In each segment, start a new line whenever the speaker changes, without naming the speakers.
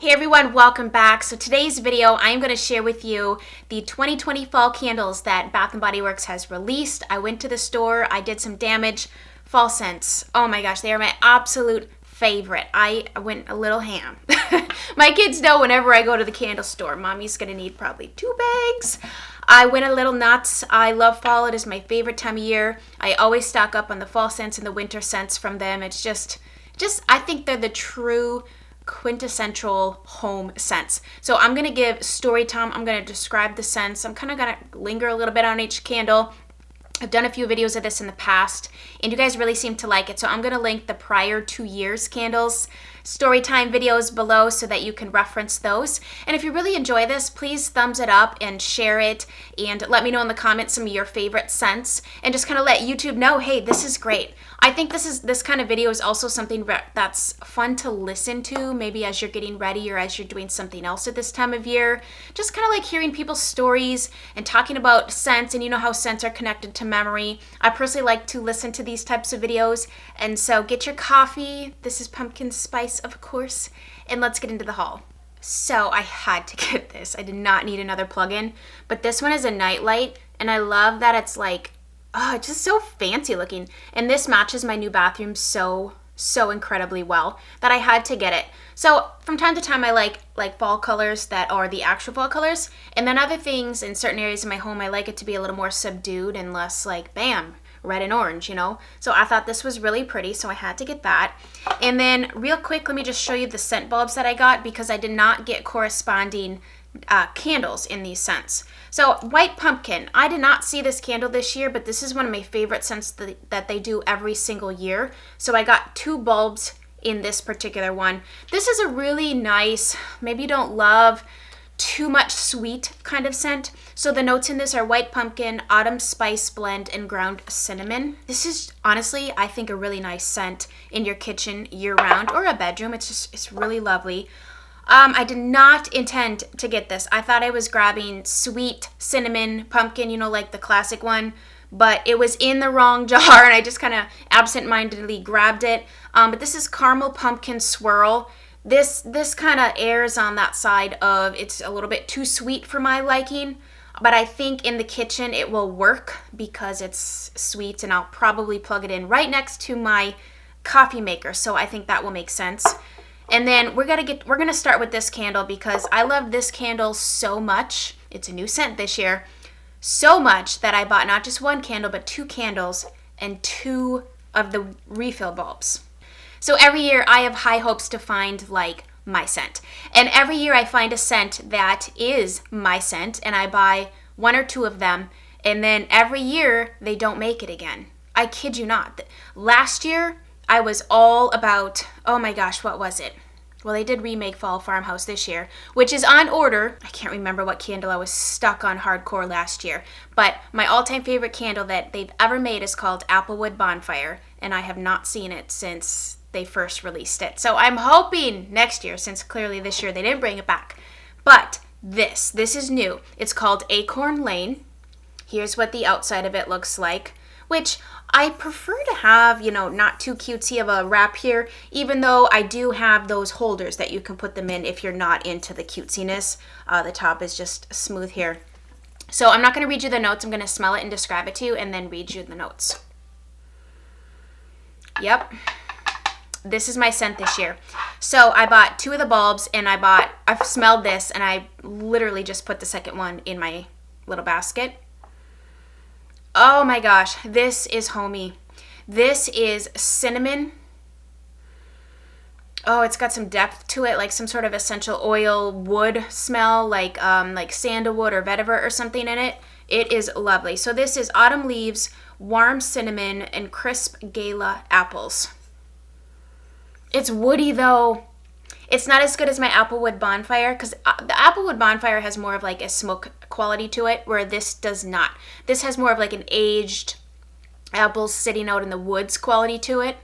Hey everyone, welcome back. So today's video, I'm going to share with you the 2020 fall candles that Bath & Body Works has released. I went to the store, I did some damage. Fall scents, oh my gosh, they are my absolute favorite. I went a little ham. My kids know whenever I go to the candle store, mommy's going to need probably 2 bags. I went a little nuts. I love fall. It is my favorite time of year. I always stock up on the fall scents and the winter scents from them. It's just I think they're the true quintessential home scents. So I'm going to give Storytime. I'm going to describe the scents. I'm kind of going to linger a little bit on each candle. I've done a few videos of this in the past, and you guys really seem to like it. So I'm going to link the prior 2 years candles Storytime videos below so that you can reference those. And if you really enjoy this, please thumbs it up and share it, and let me know in the comments some of your favorite scents, and just kind of let YouTube know, hey, this is great. I think this kind of video is also something that's fun to listen to, maybe as you're getting ready or as you're doing something else at this time of year. Just kind of like hearing people's stories and talking about scents, and you know how scents are connected to memory. I personally like to listen to these types of videos, and so get your coffee. This is pumpkin spice, of course, and let's get into the haul. So I had to get this. I did not need another plug-in, but this one is a nightlight, and I love that it's like, oh, it's just so fancy looking. And this matches my new bathroom so incredibly well that I had to get it. So from time to time I like fall colors that are the actual fall colors, and then other things in certain areas of my home I like it to be a little more subdued and less like bam, red and orange, you know? So I thought this was really pretty, so I had to get that. And then real quick, let me just show you the scent bulbs that I got, because I did not get corresponding candles in these scents. So white pumpkin, I did not see this candle this year, but this is one of my favorite scents that they do every single year. So I got 2 bulbs in this particular one. This is a really nice, maybe you don't love too much sweet kind of scent. So the notes in this are white pumpkin, autumn spice blend, and ground cinnamon. This is honestly, I think, a really nice scent in your kitchen year round, or a bedroom. It's really lovely. I did not intend to get this. I thought I was grabbing sweet cinnamon pumpkin, you know, like the classic one, but it was in the wrong jar, and I just kind of absent-mindedly grabbed it. But this is caramel pumpkin swirl. This kind of airs on that side of it's a little bit too sweet for my liking, but I think in the kitchen it will work because it's sweet, and I'll probably plug it in right next to my coffee maker, so I think that will make sense. And then we're gonna start with this candle because I love this candle so much. It's a new scent this year. So much that I bought not just 1 candle, but 2 candles and 2 of the refill bulbs. So every year I have high hopes to find like my scent. And every year I find a scent that is my scent, and I buy 1 or 2 of them, and then every year they don't make it again. I kid you not. Last year I was all about, oh my gosh, what was it? Well, they did remake Fall Farmhouse this year, which is on order. I can't remember what candle I was stuck on hardcore last year, but my all-time favorite candle that they've ever made is called Applewood Bonfire, and I have not seen it since they first released it. So I'm hoping next year, since clearly this year they didn't bring it back. But this is new. It's called Acorn Lane. Here's what the outside of it looks like, which I prefer to have, you know, not too cutesy of a wrap here, even though I do have those holders that you can put them in if you're not into the cutesiness. The top is just smooth here. So I'm not going to read you the notes. I'm going to smell it and describe it to you and then read you the notes. Yep. This is my scent this year. So I bought 2 of the bulbs, and I've smelled this, and I literally just put the second one in my little basket. Oh my gosh, this is homey. This is cinnamon. Oh, it's got some depth to it, like some sort of essential oil wood smell, like sandalwood or vetiver or something in it. It is lovely. So this is autumn leaves, warm cinnamon, and crisp gala apples. It's woody though. It's not as good as my Applewood Bonfire, because the Applewood Bonfire has more of like a smoke quality to it, where this does not. This has more of like an aged apples sitting out in the woods quality to it.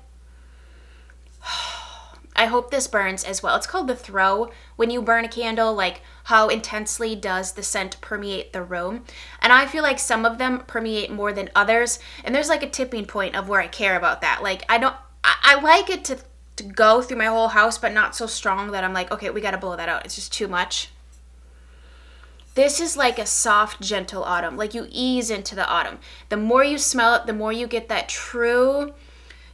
I hope this burns as well. It's called the throw. When you burn a candle, like how intensely does the scent permeate the room? And I feel like some of them permeate more than others, and there's like a tipping point of where I care about that. Like I like it to just go through my whole house, but not so strong that I'm like, okay, we gotta blow that out. It's just too much. This is like a soft, gentle autumn. Like you ease into the autumn. The more you smell it, the more you get that true,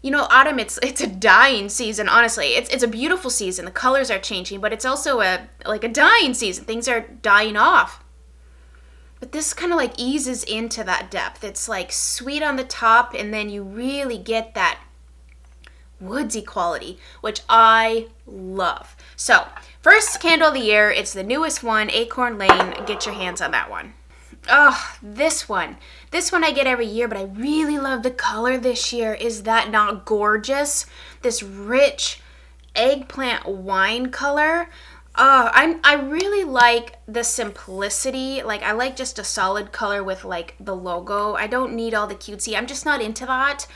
you know, autumn, it's a dying season, honestly. It's a beautiful season. The colors are changing, but it's also a dying season. Things are dying off. But this kind of like eases into that depth. It's like sweet on the top, and then you really get that woodsy quality, which I love. So, first candle of the year, it's the newest one, Acorn Lane. Get your hands on that one. Oh, this one. This one I get every year, but I really love the color this year. Is that not gorgeous? This rich eggplant wine color. I really like the simplicity. Like, I like just a solid color with like the logo. I don't need all the cutesy. I'm just not into that.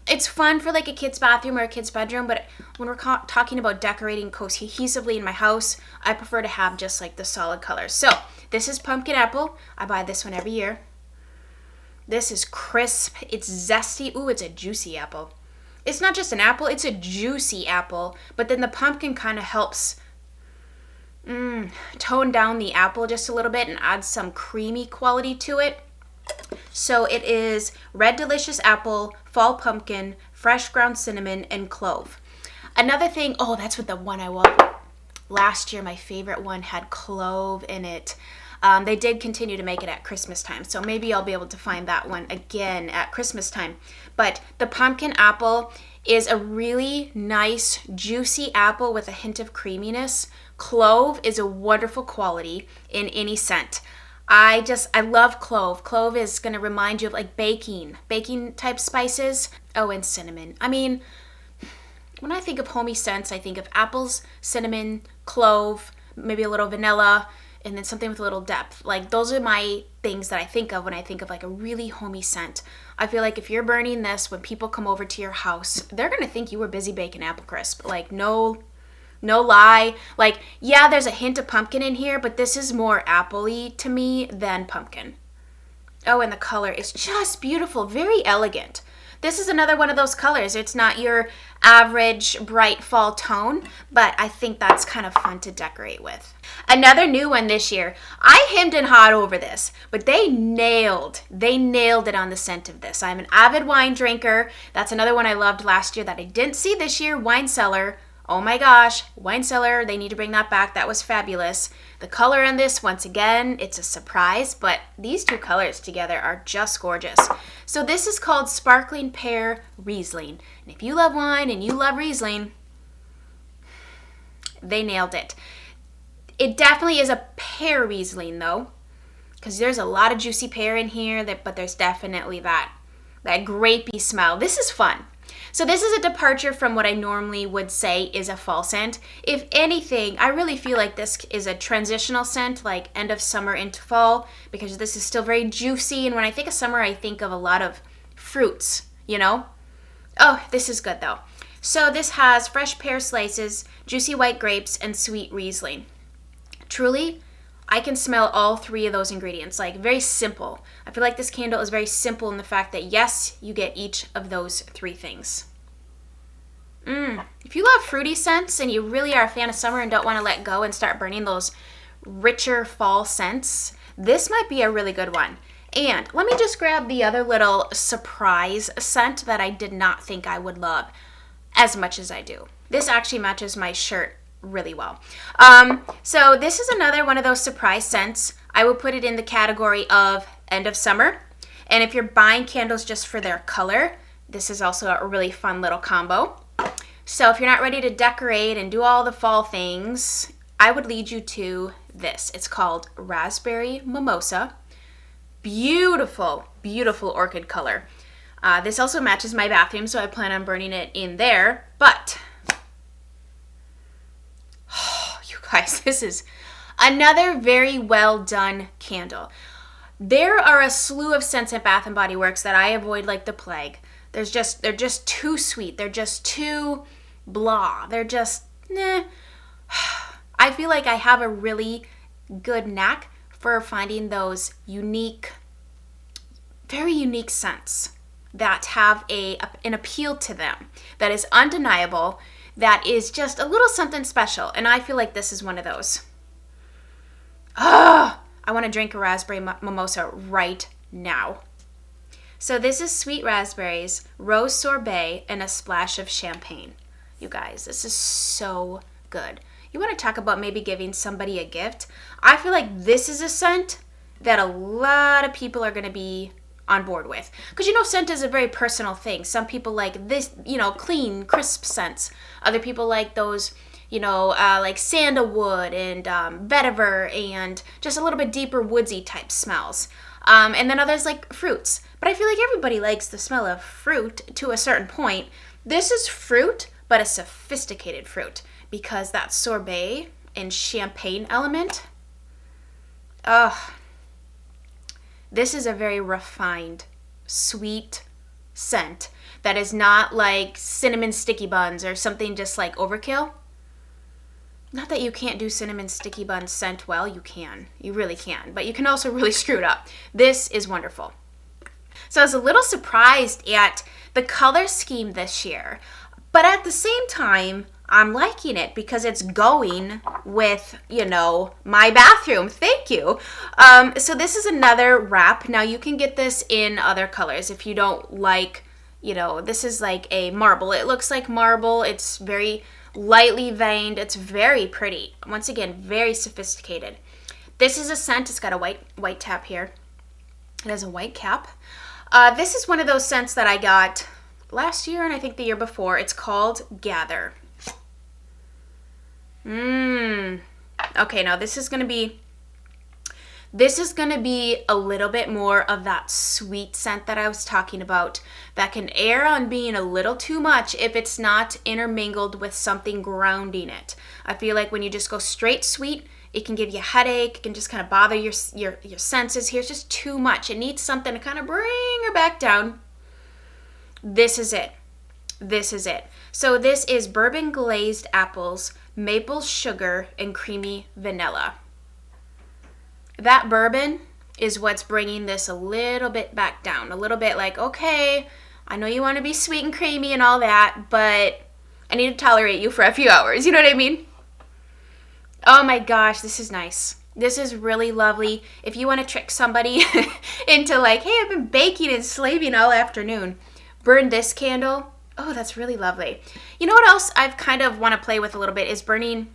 It's fun for like a kid's bathroom or a kid's bedroom, but when we're talking about decorating cohesively in my house, I prefer to have just like the solid colors. So this is pumpkin apple. I buy this one every year. This is crisp. It's zesty. Ooh, it's a juicy apple. It's not just an apple, it's a juicy apple, but then the pumpkin kind of helps tone down the apple just a little bit and add some creamy quality to it. So it is red delicious apple, fall pumpkin, fresh ground cinnamon, and clove. Another thing, oh, that's what the one I love. Last year, my favorite one had clove in it. They did continue to make it at Christmas time, so maybe I'll be able to find that one again at Christmas time. But the pumpkin apple is a really nice, juicy apple with a hint of creaminess. Clove is a wonderful quality in any scent. I love clove. Clove is going to remind you of like baking type spices. Oh, and cinnamon. I mean, when I think of homey scents, I think of apples, cinnamon, clove, maybe a little vanilla, and then something with a little depth. Like, those are my things that I think of when I think of like a really homey scent. I feel like if you're burning this, when people come over to your house, they're going to think you were busy baking apple crisp. Like, no lie. Like, yeah, there's a hint of pumpkin in here, but this is more apple-y to me than pumpkin. Oh, and the color is just beautiful. Very elegant. This is another one of those colors. It's not your average bright fall tone, but I think that's kind of fun to decorate with. Another new one this year. I hemmed and hawed over this, but they nailed it on the scent of this. I'm an avid wine drinker. That's another one I loved last year that I didn't see this year, Wine Cellar. Oh my gosh, Wine Cellar, they need to bring that back. That was fabulous. The color on this, once again, it's a surprise, but these two colors together are just gorgeous. So this is called Sparkling Pear Riesling. And if you love wine and you love Riesling, they nailed it. It definitely is a pear Riesling though, because there's a lot of juicy pear in here, but there's definitely that grapey smell. This is fun. So this is a departure from what I normally would say is a fall scent. If anything, I really feel like this is a transitional scent, like end of summer into fall, because this is still very juicy. And when I think of summer, I think of a lot of fruits, you know? Oh, this is good though. So this has fresh pear slices, juicy white grapes, and sweet Riesling. Truly, I can smell all three of those ingredients, like very simple. I feel like this candle is very simple in the fact that yes, you get each of those three things. If you love fruity scents and you really are a fan of summer and don't want to let go and start burning those richer fall scents, this might be a really good one. And let me just grab the other little surprise scent that I did not think I would love as much as I do. This actually matches my shirt really well. So this is another one of those surprise scents. I will put it in the category of end of summer. And if you're buying candles just for their color, this is also a really fun little combo. So if you're not ready to decorate and do all the fall things, I would lead you to this. It's called Raspberry Mimosa. Beautiful, beautiful orchid color. This also matches my bathroom, so I plan on burning it in there. But guys, this is another very well done candle. There are a slew of scents at Bath & Body Works that I avoid like the plague. They're just too sweet. They're just too blah. They're just, nah. I feel like I have a really good knack for finding those unique, very unique scents that have an appeal to them that is undeniable, that is just a little something special. And I feel like this is one of those. I want to drink a raspberry mimosa right now. So this is sweet raspberries, rose sorbet, and a splash of champagne. You guys, this is so good. You want to talk about maybe giving somebody a gift? I feel like this is a scent that a lot of people are going to be on board with. Because scent is a very personal thing. Some people like this, clean, crisp scents. Other people like those, like sandalwood and vetiver and just a little bit deeper woodsy type smells. And then others like fruits. But I feel like everybody likes the smell of fruit to a certain point. This is fruit, but a sophisticated fruit, because that sorbet and champagne element, this is a very refined, sweet scent that is not like cinnamon sticky buns or something just like overkill. Not that you can't do cinnamon sticky bun scent well, you can. You really can. But you can also really screw it up. This is wonderful. So I was a little surprised at the color scheme this year. But at the same time, I'm liking it because it's going with, my bathroom. Thank you. So this is another wrap. Now you can get this in other colors if you don't like, this is like a marble. It looks like marble. It's very lightly veined. It's very pretty. Once again, very sophisticated. This is a scent. It's got a white tap here. It has a white cap. This is one of those scents that I got last year and I think the year before. It's called Gather. Okay, now this is going to be a little bit more of that sweet scent that I was talking about that can err on being a little too much if it's not intermingled with something grounding it. I feel like when you just go straight sweet, it can give you a headache. It can just kind of bother your senses here. It's just too much. It needs something to kind of bring her back down. This is it. This is it. So this is bourbon glazed apples, maple sugar, and creamy vanilla. That bourbon is what's bringing this a little bit back down. A little bit like, okay, I know you want to be sweet and creamy and all that, but I need to tolerate you for a few hours. You know what I mean? Oh my gosh, this is nice. This is really lovely. If you want to trick somebody into like, hey, I've been baking and slaving all afternoon, burn this candle. Oh, that's really lovely. You know what else I've kind of want to play with a little bit is burning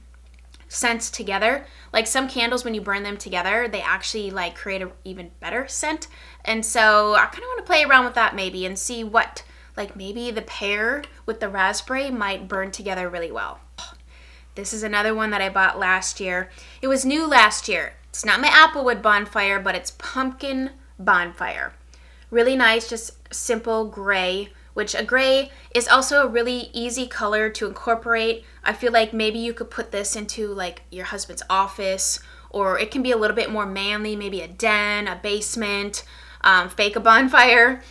scents together. Like some candles, when you burn them together, they actually like create an even better scent. And so I kind of want to play around with that maybe and see what, like maybe the pear with the raspberry might burn together really well. This is another one that I bought last year. It was new last year. It's not my applewood bonfire, but it's pumpkin bonfire. Really nice, just simple gray, which a gray is also a really easy color to incorporate. I feel like maybe you could put this into like your husband's office, or it can be a little bit more manly, maybe a den, a basement, fake a bonfire.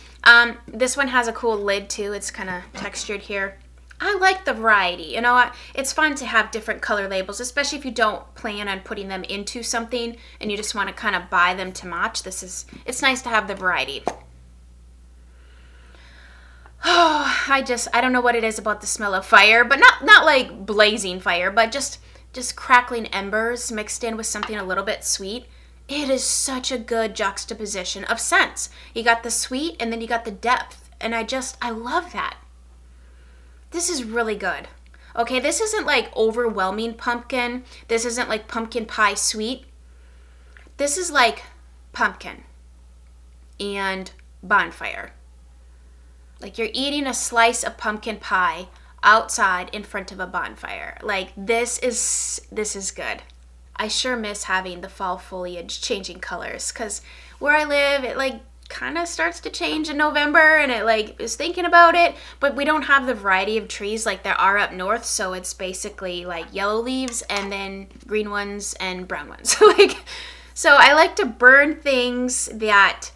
This one has a cool lid too. It's kind of textured here. I like the variety. You know what? It's fun to have different color labels, especially if you don't plan on putting them into something and you just want to kind of buy them to match. It's nice to have the variety. Oh, I don't know what it is about the smell of fire, but not like blazing fire, but just crackling embers mixed in with something a little bit sweet. It is such a good juxtaposition of scents. You got the sweet and then you got the depth, and I love that. This is really good. Okay, this isn't like overwhelming pumpkin. This isn't like pumpkin pie sweet. This is like pumpkin and bonfire. Like you're eating a slice of pumpkin pie outside in front of a bonfire. Like this is good. I sure miss having the fall foliage changing colors, because where I live, it like kind of starts to change in November, and it like is thinking about it, but we don't have the variety of trees like there are up north, so it's basically like yellow leaves and then green ones and brown ones. So I like to burn things that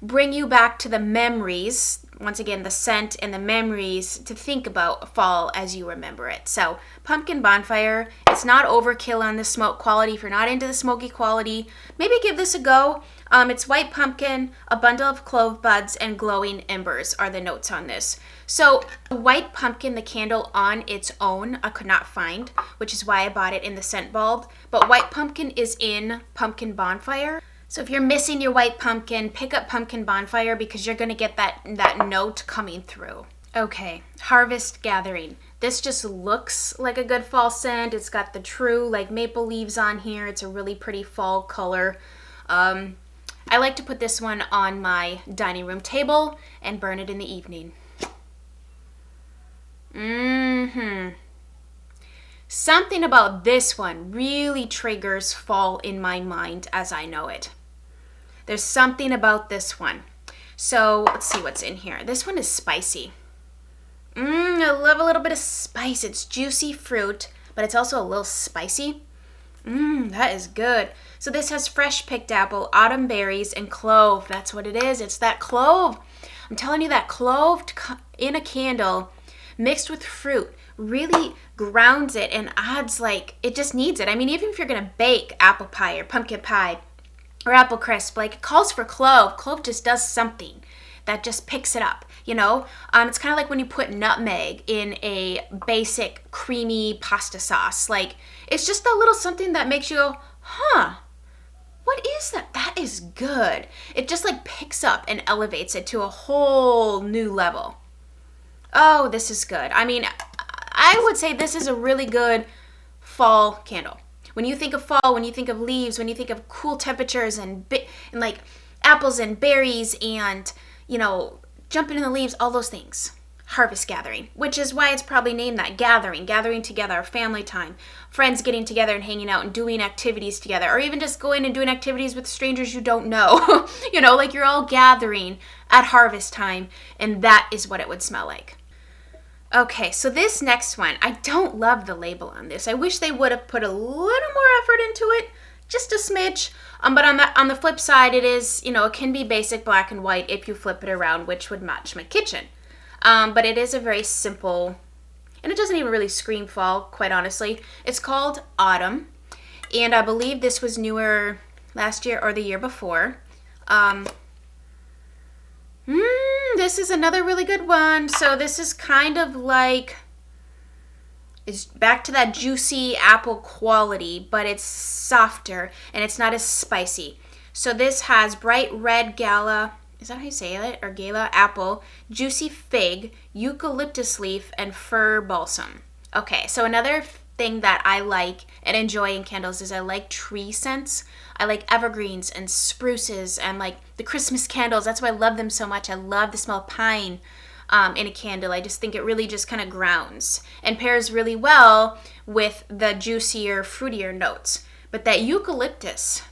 bring you back to the memories once again, the scent and the memories to think about fall as you remember it. So pumpkin bonfire, it's not overkill on the smoke quality. If you're not into the smoky quality, maybe give this a go. It's white pumpkin, a bundle of clove buds, and glowing embers are the notes on this. So white pumpkin, the candle on its own, I could not find, which is why I bought it in the scent bulb. But white pumpkin is in pumpkin bonfire. So if you're missing your white pumpkin, pick up pumpkin bonfire because you're going to get that note coming through. Okay, harvest gathering. This just looks like a good fall scent. It's got the true like maple leaves on here. It's a really pretty fall color. I like to put this one on my dining room table and burn it in the evening. Something about this one really triggers fall in my mind as I know it. There's something about this one. So let's see what's in here. This one is spicy. I love a little bit of spice. It's juicy fruit, but it's also a little spicy. That is good. So this has fresh picked apple, autumn berries, and clove. That's what it is. It's that clove. I'm telling you, that clove in a candle mixed with fruit really grounds it and adds, like, it just needs it. I mean, even if you're gonna bake apple pie or pumpkin pie or apple crisp, like, it calls for clove. Clove just does something that just picks it up, you know? It's kind of like when you put nutmeg in a basic creamy pasta sauce. Like, it's just a little something that makes you go, huh, what is that? That is good. It just like picks up and elevates it to a whole new level. Oh, this is good. I mean, I would say this is a really good fall candle. When you think of fall, when you think of leaves, when you think of cool temperatures and like apples and berries and, you know, jumping in the leaves, all those things. Harvest gathering, which is why it's probably named that. Gathering together, family time, friends getting together and hanging out and doing activities together, or even just going and doing activities with strangers you don't know. You know, like you're all gathering at harvest time, and that is what it would smell like. Okay, so this next one, I don't love the label on this. I wish they would have put a little more effort into it, just a smidge. But on the flip side, it is, you know, it can be basic black and white if you flip it around, which would match my kitchen. But it is a very simple, and it doesn't even really scream fall, quite honestly. It's called Autumn, and I believe this was newer last year or the year before. This is another really good one. So this is kind of like, it's back to that juicy apple quality, but it's softer and it's not as spicy. So this has bright red gala, is that how you say it? Or gala apple, juicy fig, eucalyptus leaf, and fir balsam. Okay, so another thing that I like and enjoy in candles is I like tree scents. I like evergreens and spruces and like the Christmas candles. That's why I love them so much. I love the smell of pine in a candle. I just think it really just kind of grounds and pairs really well with the juicier, fruitier notes. But that eucalyptus,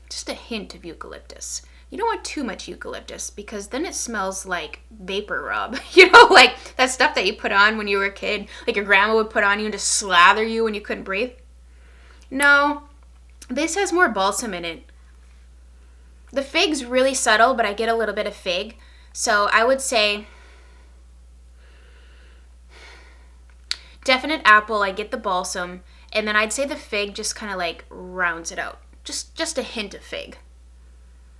just a hint of eucalyptus. You don't want too much eucalyptus because then it smells like vapor rub. You know, like that stuff that you put on when you were a kid, like your grandma would put on you and just slather you when you couldn't breathe. No, this has more balsam in it. The fig's really subtle, but I get a little bit of fig. So I would say definite apple, I get the balsam, and then I'd say the fig just kind of like rounds it out. Just a hint of fig.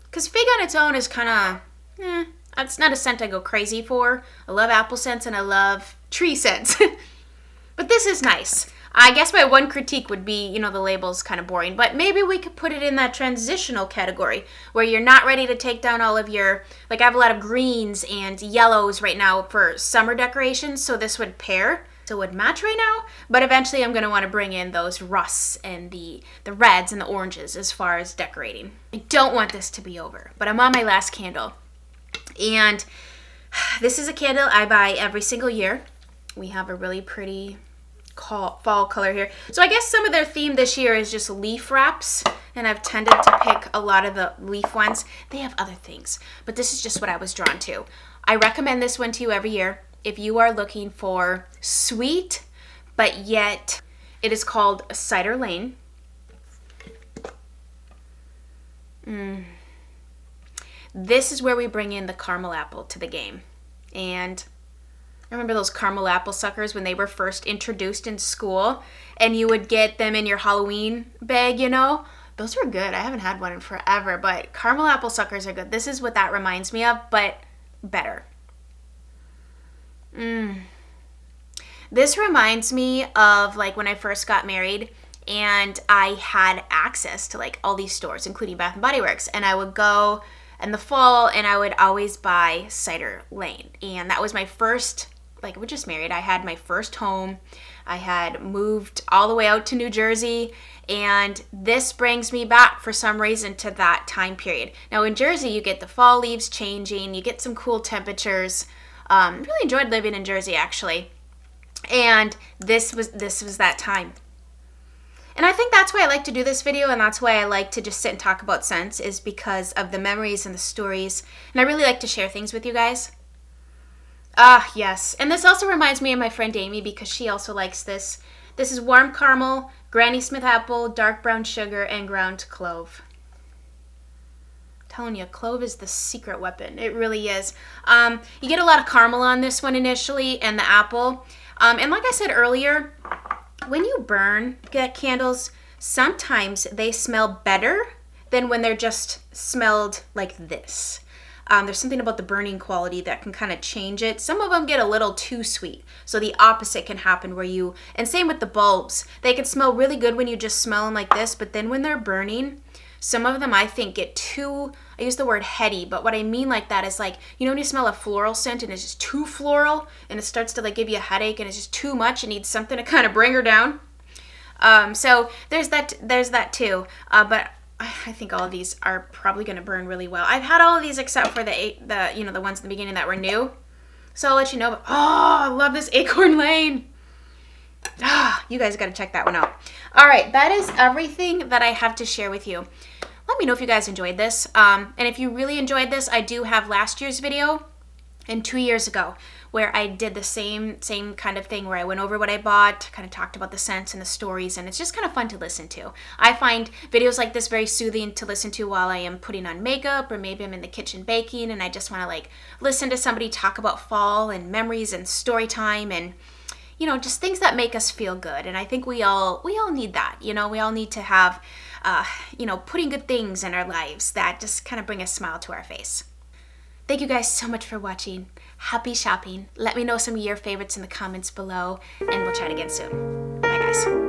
Because fig on its own is kind of, it's not a scent I go crazy for. I love apple scents and I love tree scents. But this is nice. I guess my one critique would be, you know, the label's kind of boring. But maybe we could put it in that transitional category where you're not ready to take down all of your, like I have a lot of greens and yellows right now for summer decorations. So this would pair. So it would match right now, but eventually I'm going to want to bring in those rusts and the reds and the oranges as far as decorating. I don't want this to be over, but I'm on my last candle. And this is a candle I buy every single year. We have a really pretty fall color here. So I guess some of their theme this year is just leaf wraps, and I've tended to pick a lot of the leaf ones. They have other things, but this is just what I was drawn to. I recommend this one to you every year. If you are looking for sweet, but yet it is called Cider Lane. this is where we bring in the caramel apple to the game. And I remember those caramel apple suckers when they were first introduced in school, and you would get them in your Halloween bag, you know? Those were good. I haven't had one in forever, but caramel apple suckers are good. This is what that reminds me of, but better. This reminds me of like when I first got married and I had access to like all these stores, including Bath and Body Works, and I would go in the fall and I would always buy Cider Lane. And that was my first, like, we're just married. I had my first home. I had moved all the way out to New Jersey, and this brings me back for some reason to that time period. Now in Jersey, you get the fall leaves changing, you get some cool temperatures. Really enjoyed living in Jersey, actually. And this was that time. And I think that's why I like to do this video, and that's why I like to just sit and talk about scents, is because of the memories and the stories. And I really like to share things with you guys. Ah, yes. And this also reminds me of my friend Amy, because she also likes this. This is warm caramel, Granny Smith apple, dark brown sugar, and ground clove. I'm telling you, clove is the secret weapon. It really is. You get a lot of caramel on this one initially, and the apple. And like I said earlier, when you burn candles, sometimes they smell better than when they're just smelled like this. There's something about the burning quality that can kind of change it. Some of them get a little too sweet. So the opposite can happen where you, and same with the bulbs, they can smell really good when you just smell them like this, but then when they're burning, some of them I think get too, I use the word heady, but what I mean like that is like, you know when you smell a floral scent and it's just too floral and it starts to like give you a headache and it's just too much, it needs something to kind of bring her down. So there's that too. But I think all of these are probably going to burn really well. I've had all of these except for the ones in the beginning that were new. So I'll let you know. But, I love this Acorn Lane. You guys got to check that one out. All right, that is everything that I have to share with you. Let me know if you guys enjoyed this. And if you really enjoyed this, I do have last year's video and 2 years ago where I did the same kind of thing where I went over what I bought, kind of talked about the scents and the stories, and it's just kind of fun to listen to. I find videos like this very soothing to listen to while I am putting on makeup, or maybe I'm in the kitchen baking and I just want to like listen to somebody talk about fall and memories and story time and just things that make us feel good. And I think we all need that. We all need to have putting good things in our lives that just kind of bring a smile to our face. Thank you guys so much for watching. Happy shopping. Let me know some of your favorites in the comments below, and we'll chat again soon. Bye, guys.